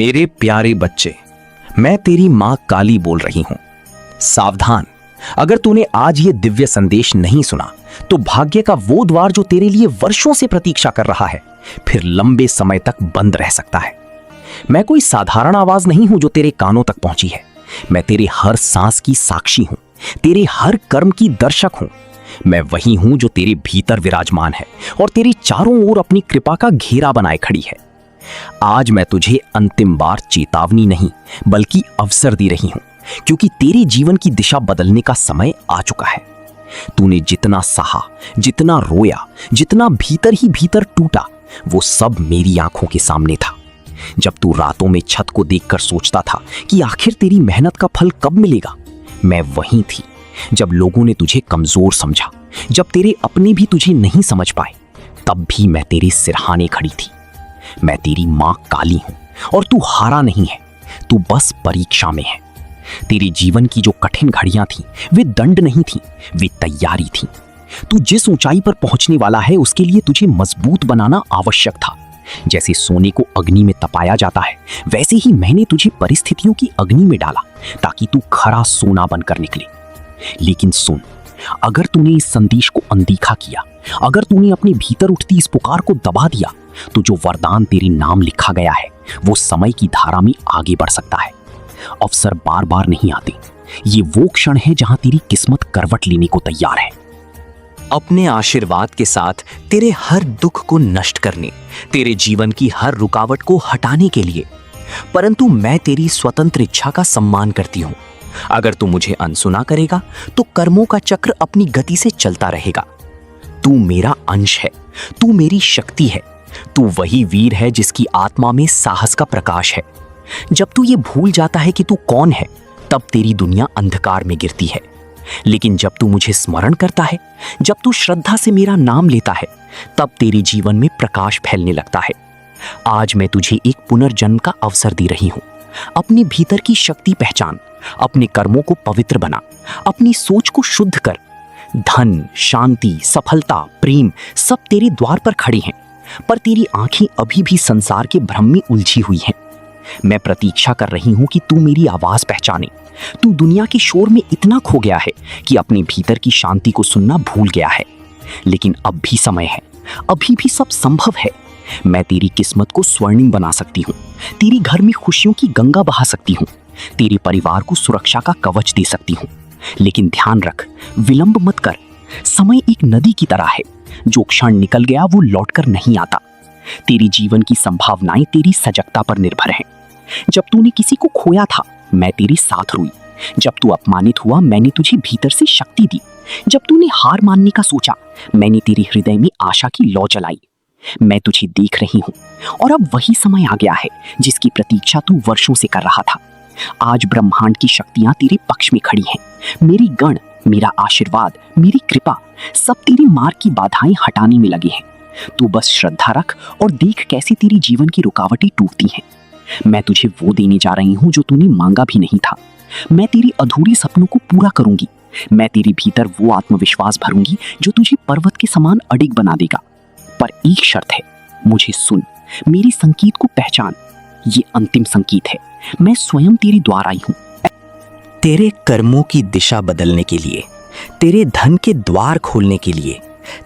मेरे प्यारे बच्चे, मैं तेरी मां काली बोल रही हूं। सावधान, अगर तूने आज ये दिव्य संदेश नहीं सुना तो भाग्य का वो द्वार जो तेरे लिए वर्षों से प्रतीक्षा कर रहा है फिर लंबे समय तक बंद रह सकता है। मैं कोई साधारण आवाज नहीं हूं जो तेरे कानों तक पहुंची है। मैं तेरे हर सांस की साक्षी हूं, तेरे हर कर्म की दर्शक हूं। मैं वही हूं जो तेरे भीतर विराजमान है और तेरी चारों ओर अपनी कृपा का घेरा बनाए खड़ी है। आज मैं तुझे अंतिम बार चेतावनी नहीं बल्कि अवसर दे रही हूं, क्योंकि तेरे जीवन की दिशा बदलने का समय आ चुका है। तूने जितना सहा, जितना रोया, जितना भीतर ही भीतर टूटा, वो सब मेरी आंखों के सामने था। जब तू रातों में छत को देखकर सोचता था कि आखिर तेरी मेहनत का फल कब मिलेगा, मैं वहीं थी। जब लोगों ने तुझे कमजोर समझा, जब तेरे अपने भी तुझे नहीं समझ पाए, तब भी मैं तेरे सिरहाने खड़ी थी। मैं तेरी मां काली हूं और तू हारा नहीं है, तू बस परीक्षा में है। तेरे जीवन की जो कठिन घड़ियां थीं, वे दंड नहीं थीं, वे तैयारी थीं। तू जिस ऊंचाई पर पहुंचने वाला है उसके लिए तुझे मजबूत बनाना आवश्यक था। जैसे सोने को अग्नि में तपाया जाता है, वैसे ही मैंने तुझे परिस्थितियों की अग्नि में डाला ताकि तू खरा सोना बनकर निकले। लेकिन सुन, अगर तूने इस संदेश को अनदेखा किया, अगर तूने अपने भीतर उठती इस पुकार को दबा दिया, तो जो वरदान तेरे नाम लिखा गया है वो समय की धारा में आगे बढ़ सकता है। अवसर बार बार नहीं आते, ये वो क्षण है जहां तेरी किस्मत करवट लेने को तैयार है। अपने आशीर्वाद के साथ तेरे हर दुख को नष्ट करने, तेरे जीवन की हर रुकावट को हटाने के लिए। परंतु मैं तेरी स्वतंत्र इच्छा का सम्मान करती हूं। अगर तू मुझे अनसुना करेगा तो कर्मों का चक्र अपनी गति से चलता रहेगा। तू मेरा अंश है, तू मेरी शक्ति है, तू वही वीर है जिसकी आत्मा में साहस का प्रकाश है। जब तू ये भूल जाता है कि तू कौन है, तब तेरी दुनिया अंधकार में गिरती है। लेकिन जब तू मुझे स्मरण करता है, जब तू श्रद्धा से मेरा नाम लेता है, तब तेरे जीवन में प्रकाश फैलने लगता है। आज मैं तुझे एक पुनर्जन्म का अवसर दे रही हूं। अपने भीतर की शक्ति पहचान, अपने कर्मों को पवित्र बना, अपनी सोच को शुद्ध कर। धन, शांति, सफलता, प्रेम सब तेरे द्वार पर खड़े हैं, पर तेरी आंखें अभी भी संसार के भ्रम में उलझी हुई हैं। मैं प्रतीक्षा कर रही हूं कि तू मेरी आवाज पहचाने। तू दुनिया के शोर में इतना खो गया है कि अपने भीतर की शांति को सुनना भूल गया है। लेकिन अब भी समय है, अभी भी सब संभव है। मैं तेरी किस्मत को स्वर्णिम बना सकती हूँ, तेरे घर में खुशियों की गंगा बहा सकती हूँ, तेरे परिवार को सुरक्षा का कवच दे सकती हूँ। लेकिन ध्यान रख, विलंब मत कर। समय एक नदी की तरह है, जो क्षण निकल गया वो लौटकर नहीं आता। तेरी जीवन की संभावनाएं तेरी सजगता पर निर्भर हैं। जब तूने किसी को खोया था, मैं तेरे साथ रोई। जब तू अपमानित हुआ, मैंने तुझे भीतर से शक्ति दी। जब तूने हार मानने का सोचा, मैंने तेरे हृदय में आशा की लौ जलाई। मैं तुझे देख रही हूं और अब वही समय आ गया है जिसकी प्रतीक्षा तू वर्षों से कर रहा था। आज ब्रह्मांड की शक्तियां तेरे पक्ष में खड़ी हैं। मेरी गण, मेरा आशीर्वाद, मेरी कृपा सब तेरे मार्ग की बाधाएं हटाने में लगे हैं। तू बस श्रद्धा रख और देख कैसे तेरी जीवन की रुकावटें टूटती हैं। मैं तुझे वो देने जा रही हूं जो तूने मांगा भी नहीं था। मैं तेरी अधूरी सपनों को पूरा करूंगी। मैं तेरे भीतर वो आत्मविश्वास भरूंगी जो तुझे पर्वत के समान अडिग बना देगा। पर एक शर्त है, मुझे सुन, मेरे संकेत को पहचान। ये अंतिम संकेत है, मैं स्वयं तेरे द्वार आई हूं। तेरे कर्मों की दिशा बदलने के लिए, तेरे धन के द्वार खोलने के लिए,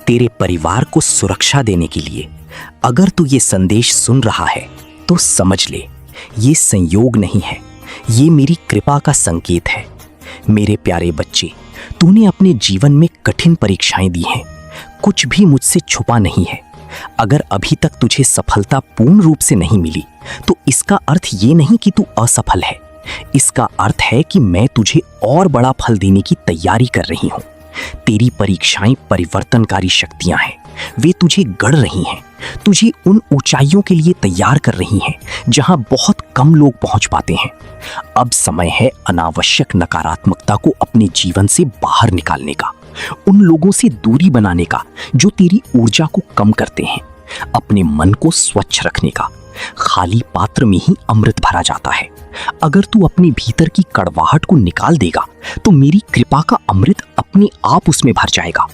तेरे परिवार को सुरक्षा देने के लिए। अगर तू ये संदेश सुन रहा है तो समझ ले, ये संयोग नहीं है, ये मेरी कृपा का संकेत है। मेरे प्यारे बच्चे, तूने अपने जीवन में कठिन परीक्षाएं दी हैं, कुछ भी मुझसे छुपा नहीं है। अगर अभी तक तुझे सफलता पूर्ण रूप से नहीं मिली तो इसका अर्थ ये नहीं कि तू असफल है। इसका अर्थ है कि मैं तुझे और बड़ा फल देने की तैयारी कर रही हूं। तेरी परीक्षाएं परिवर्तनकारी शक्तियां हैं, वे तुझे गढ़ रही हैं, तुझे उन ऊंचाइयों के लिए तैयार कर रही हैं जहां बहुत कम लोग पहुंच पाते हैं। अब समय है अनावश्यक नकारात्मकता को अपने जीवन से बाहर निकालने का, उन लोगों से दूरी बनाने का जो तेरी ऊर्जा को कम करते हैं, अपने मन को स्वच्छ रखने का। खाली पात्र में ही अमृत भरा जाता है। अगर तू अपने भीतर की कड़वाहट को निकाल देगा तो मेरी कृपा का अमृत अपने आप उसमें भर जाएगा।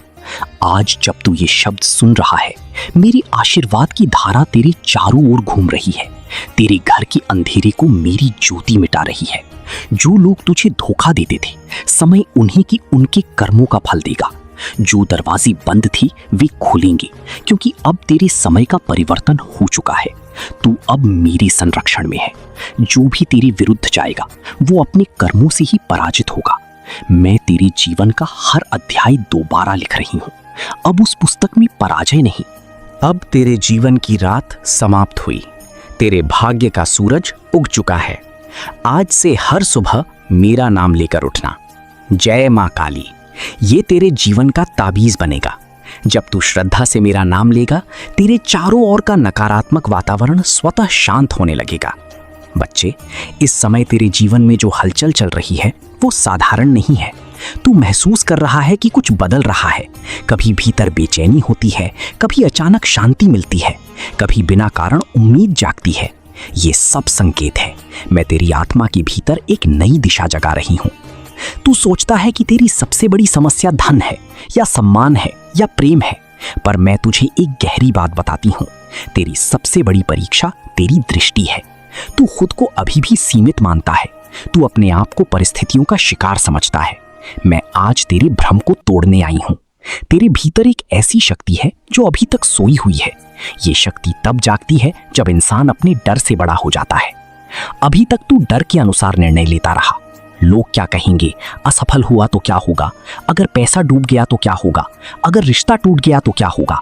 आज जब तू ये शब्द सुन रहा है, मेरे आशीर्वाद की धारा तेरे चारों ओर घूम रही है। तेरे घर के अंधेरे को मेरी ज्योति मिटा रही है। जो लोग तुझे धोखा देते थे, समय उन्हीं की उनके कर्मों का फल देगा। जो दरवाजे बंद थे वे खुलेंगे, क्योंकि अब तेरे समय का परिवर्तन हो चुका है। तू अब मेरे संरक्षण में है। जो भी तेरे विरुद्ध जाएगा वो अपने कर्मों से ही पराजित होगा। मैं तेरे जीवन का हर अध्याय दोबारा लिख रही हूँ। अब उस पुस्तक में पराजय नहीं। अब तेरे जीवन की रात समाप्त हुई। तेरे भाग्य का सूरज उग चुका है। आज से हर सुबह मेरा नाम लेकर उठना। जय मां काली। ये तेरे जीवन का ताबीज बनेगा। जब तू श्रद्धा से मेरा नाम लेगा, तेरे चारों ओर का नकारात्मक वातावरण स्वतः शांत होने लगेगा। बच्चे, इस समय तेरे जीवन में जो हलचल चल रही है वो साधारण नहीं है। तू महसूस कर रहा है कि कुछ बदल रहा है। कभी भीतर बेचैनी होती है, कभी अचानक शांति मिलती है, कभी बिना कारण उम्मीद जागती है। ये सब संकेत है। मैं तेरी आत्मा के भीतर एक नई दिशा जगा रही हूँ। तू सोचता है कि तेरी सबसे बड़ी समस्या धन है या सम्मान है या प्रेम है, पर मैं तुझे एक गहरी बात बताती हूँ। तेरी सबसे बड़ी परीक्षा तेरी दृष्टि है। तू खुद को अभी भी सीमित मानता है। तू अपने आप को परिस्थितियों का शिकार समझता है। मैं आज तेरे भ्रम को तोड़ने आई हूँ। तेरे भीतर एक ऐसी शक्ति है जो अभी तक सोई हुई है। ये शक्ति तब जागती है जब इंसान अपने डर से बड़ा हो जाता है। अभी तक तू डर के अनुसार निर्णय लेता रहा। लोग क्या कहेंगे, असफल हुआ तो क्या होगा, अगर पैसा डूब गया तो क्या होगा, अगर रिश्ता टूट गया तो क्या होगा।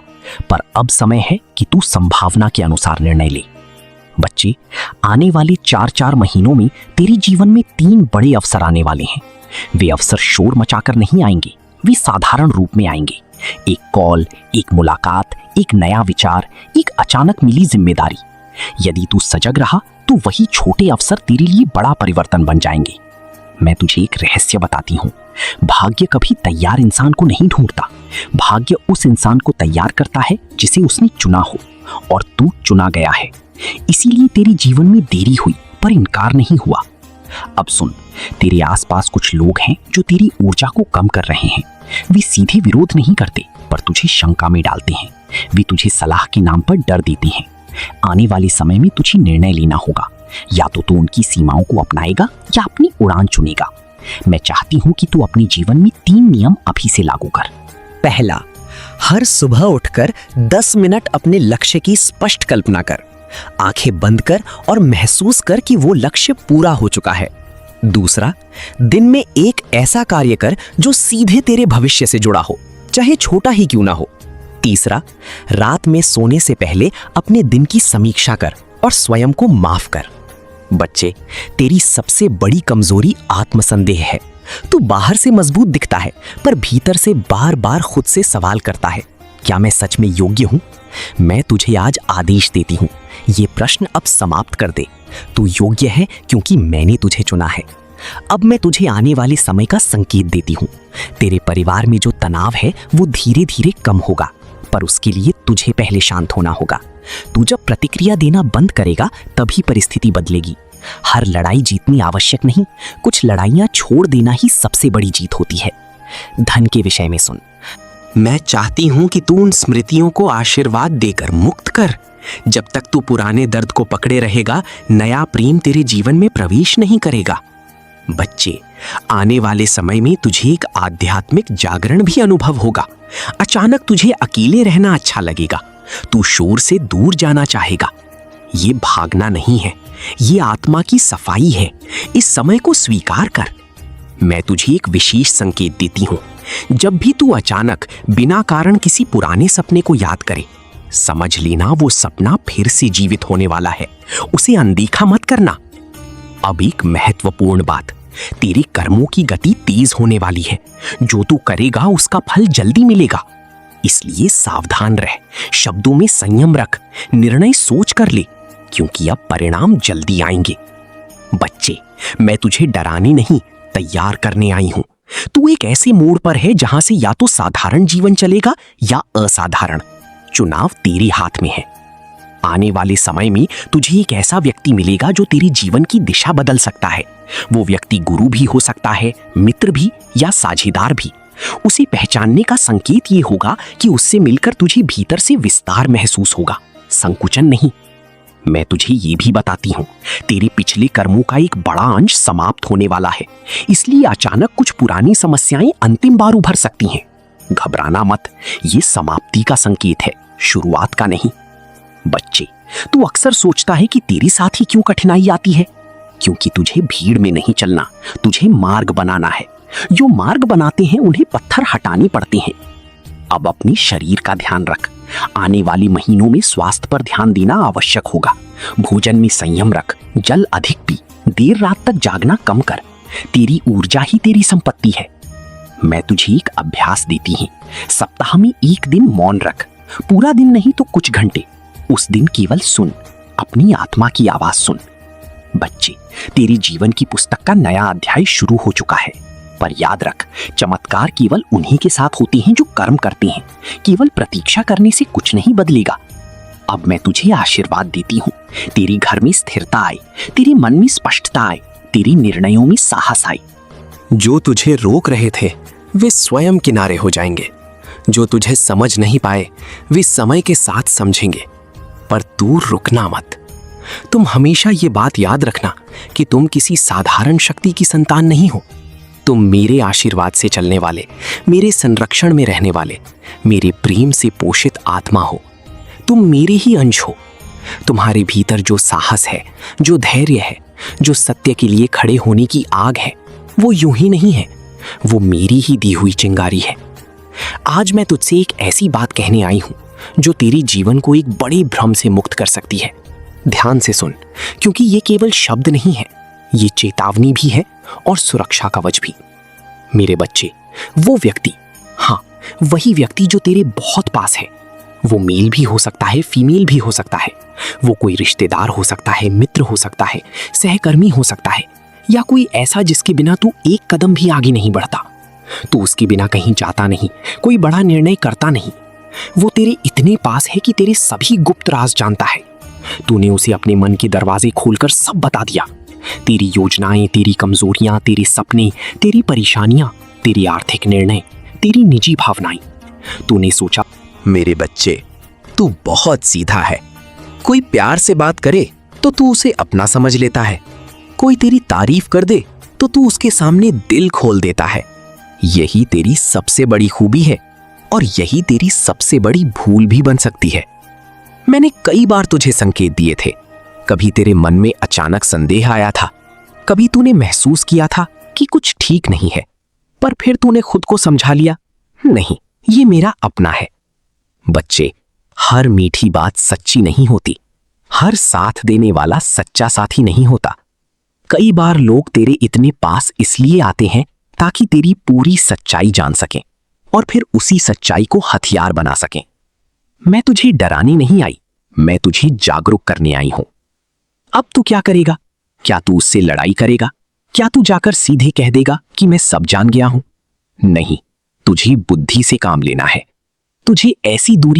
पर अब समय है कि तू संभावना के अनुसार निर्णय ले। बच्चे, आने वाले 4 महीनों में तेरे जीवन में 3 बड़े अवसर आने वाले हैं। वे अवसर शोर मचाकर नहीं आएंगे, वे साधारण रूप में आएंगे। एक कॉल, एक मुलाकात, एक नया विचार, एक अचानक मिली जिम्मेदारी। यदि तू सजग रहा तो वही छोटे अवसर तेरे लिए बड़ा परिवर्तन बन जाएंगे। मैं तुझे एक रहस्य बताती हूँ। भाग्य कभी तैयार इंसान को नहीं ढूंढता। भाग्य उस इंसान को तैयार करता है जिसे उसने चुना हो, और तू चुना गया है। इसीलिए तेरे जीवन में देरी हुई पर इनकार नहीं हुआ। अब सुन, तेरे आसपास कुछ लोग हैं जो तेरी ऊर्जा को कम कर रहे हैं। वे सीधे विरोध नहीं करते, पर तुझे शंका में डालते हैं। वे तुझे सलाह के नाम पर डर देते हैं। आने वाले समय में तुझे निर्णय लेना होगा। या तो तू उनकी सीमाओं को अपनाएगा या अपनी उड़ान चुनेगा। मैं चाहती हूँ कि तू अपने जीवन में 3 नियम अभी से लागू कर। पहला, हर सुबह उठकर 10 मिनट अपने लक्ष्य की स्पष्ट कल्पना कर। आंखें बंद कर और महसूस कर कि वो लक्ष्य पूरा हो चुका है। दूसरा, दिन में एक ऐसा कार्य कर जो सीधे तेरे भविष्य से जुड़ा हो, चाहे छोटा ही क्यों ना हो। तीसरा, रात में सोने से पहले अपने दिन की समीक्षा कर और स्वयं को माफ कर। बच्चे, तेरी सबसे बड़ी कमजोरी आत्मसंदेह है। तू बाहर से मजबूत दिखता है, पर भीतर से बार बार खुद से सवाल करता है, क्या मैं सच में योग्य हूं? मैं तुझे आज आदेश देती हूं, ये प्रश्न अब समाप्त कर दे। तू योग्य है क्योंकि मैंने तुझे चुना है। अब मैं तुझे आने वाले समय का संकेत देती हूँ। तेरे परिवार में जो तनाव है वो धीरे धीरे कम होगा, पर उसके लिए तुझे पहले शांत होना होगा। तू जब प्रतिक्रिया देना बंद करेगा तभी परिस्थिति बदलेगी। हर लड़ाई जीतनी आवश्यक नहीं, कुछ लड़ाइयां छोड़ देना ही सबसे बड़ी जीत होती है। धन के विषय में सुन, मैं चाहती हूं कि तू उन स्मृतियों को आशीर्वाद देकर मुक्त कर। जब तक तू पुराने दर्द को पकड़े रहेगा, नया प्रेम तेरे जीवन में प्रवेश नहीं करेगा। बच्चे, आने वाले समय में तुझे एक आध्यात्मिक जागरण भी अनुभव होगा। अचानक तुझे अकेले रहना अच्छा लगेगा। तू शोर से दूर जाना चाहेगा। ये भागना नहीं है, ये आत्मा की सफाई है। इस समय को स्वीकार कर। मैं तुझे एक विशेष संकेत देती हूं। जब भी तू अचानक बिना कारण किसी पुराने सपने को याद करे, समझ लेना वो सपना फिर से जीवित होने वाला है। उसे अनदेखा मत करना। अब एक महत्वपूर्ण बात, तेरे कर्मों की गति तेज होने वाली है। जो तू करेगा उसका फल जल्दी मिलेगा। इसलिए सावधान रह, शब्दों में संयम रख, निर्णय सोच कर ले, क्योंकि अब परिणाम जल्दी आएंगे। बच्चे, मैं तुझे डराने नहीं, तैयार करने आई हूं। तू एक ऐसे मोड़ पर है जहां से या तो साधारण जीवन चलेगा या असाधारण। चुनाव तेरे हाथ में है। आने वाले समय में तुझे एक ऐसा व्यक्ति मिलेगा जो तेरे जीवन की दिशा बदल सकता है। वो व्यक्ति गुरु भी हो सकता है, मित्र भी, या साझेदार भी। उसे पहचानने का संकेत ये होगा कि उससे मिलकर तुझे भीतर से विस्तार महसूस होगा, संकुचन नहीं। मैं तुझे ये भी बताती हूँ, तेरे पिछले कर्मों का एक बड़ा अंश समाप्त होने वाला है, इसलिए अचानक कुछ पुरानी समस्याएं अंतिम बार उभर सकती हैं। घबराना मत, ये समाप्ति का संकेत है, शुरुआत का नहीं। बच्चे, तू अक्सर सोचता है कि तेरे साथ ही क्यों कठिनाई आती है, क्योंकि तुझे भीड़ में नहीं चलना, तुझे मार्ग बनाना है। जो मार्ग बनाते हैं उन्हें पत्थर हटाने पड़ते हैं। अब अपने शरीर का ध्यान रख, आने वाले महीनों में स्वास्थ्य पर ध्यान देना आवश्यक होगा। भोजन में संयम रख, जल अधिक पी, देर रात तक जागना कम कर। तेरी ऊर्जा ही तेरी संपत्ति है। मैं तुझे एक अभ्यास देती हूँ, सप्ताह में एक दिन मौन रख, पूरा दिन नहीं तो कुछ घंटे। उस दिन केवल सुन, अपनी आत्मा की आवाज सुन। बच्चे, तेरे जीवन की पुस्तक का नया अध्याय शुरू हो चुका है, पर याद रख, चमत्कार केवल उन्हीं के साथ होते हैं जो कर्म करते हैं। केवल प्रतीक्षा करने से कुछ नहीं बदलेगा। अब मैं तुझे आशीर्वाद देती हूँ, तेरे घर में स्थिरता आए, तेरे मन में स्पष्टता आए, तेरे निर्णयों में साहस आए। जो तुझे रोक रहे थे वे स्वयं किनारे हो जाएंगे। जो तुझे समझ नहीं पाए वे समय के साथ समझेंगे। पर तू रुकना मत। तुम हमेशा ये बात याद रखना कि तुम किसी साधारण शक्ति की संतान नहीं हो। तुम मेरे आशीर्वाद से चलने वाले, मेरे संरक्षण में रहने वाले, मेरे प्रेम से पोषित आत्मा हो। तुम मेरे ही अंश हो। तुम्हारे भीतर जो साहस है, जो धैर्य है, जो सत्य के लिए खड़े होने की आग है, वो यूं ही नहीं है, वो मेरी ही दी हुई चिंगारी है। आज मैं तुझसे एक ऐसी बात कहने आई हूं जो तेरे जीवन को एक बड़े भ्रम से मुक्त कर सकती है। ध्यान से सुन, क्योंकि ये केवल शब्द नहीं है, ये चेतावनी भी है और सुरक्षा कवच भी। मेरे बच्चे, वो व्यक्ति, हाँ वही व्यक्ति जो तेरे बहुत पास है, वो मेल भी हो सकता है, फीमेल भी हो सकता है, वो कोई रिश्तेदार हो सकता है, मित्र हो सकता है, सहकर्मी हो सकता है, या कोई ऐसा जिसके बिना तू एक कदम भी आगे नहीं बढ़ता। तू उसके बिना कहीं जाता नहीं, कोई बड़ा निर्णय करता नहीं। वो तेरे इतने पास है कि तेरे सभी गुप्त राज जानता है। तूने उसे अपने मन के दरवाजे खोलकर सब बता दिया। तेरी योजनाएं, तेरी कमजोरियां, तेरे सपने, तेरी परेशानियां, तेरे आर्थिक निर्णय, तेरी निजी भावनाएं। तूने सोचा, मेरे बच्चे, तू बहुत सीधा है। कोई प्यार से बात करे तो तू उसे अपना समझ लेता है, कोई तेरी तारीफ कर दे तो तू उसके सामने दिल खोल देता है। यही तेरी सबसे बड़ी खूबी है और यही तेरी सबसे बड़ी भूल भी बन सकती है। मैंने कई बार तुझे संकेत दिए थे। कभी तेरे मन में अचानक संदेह आया था, कभी तूने महसूस किया था कि कुछ ठीक नहीं है, पर फिर तूने खुद को समझा लिया, नहीं, ये मेरा अपना है। बच्चे, हर मीठी बात सच्ची नहीं होती, हर साथ देने वाला सच्चा साथी नहीं होता। कई बार लोग तेरे इतने पास इसलिए आते हैं ताकि तेरी पूरी सच्चाई जान सकें और फिर उसी सच्चाई को हथियार बना सकें। मैं तुझे डराने नहीं आई, मैं तुझे जागरूक करने आई हूं। अब तू क्या करेगा? क्या तू उससे लड़ाई करेगा? क्या तू जाकर सीधे कह देगा कि मैं सब जान गया हूं? नहीं, तुझे बुद्धि से काम लेना है। तुझे ऐसी दूरी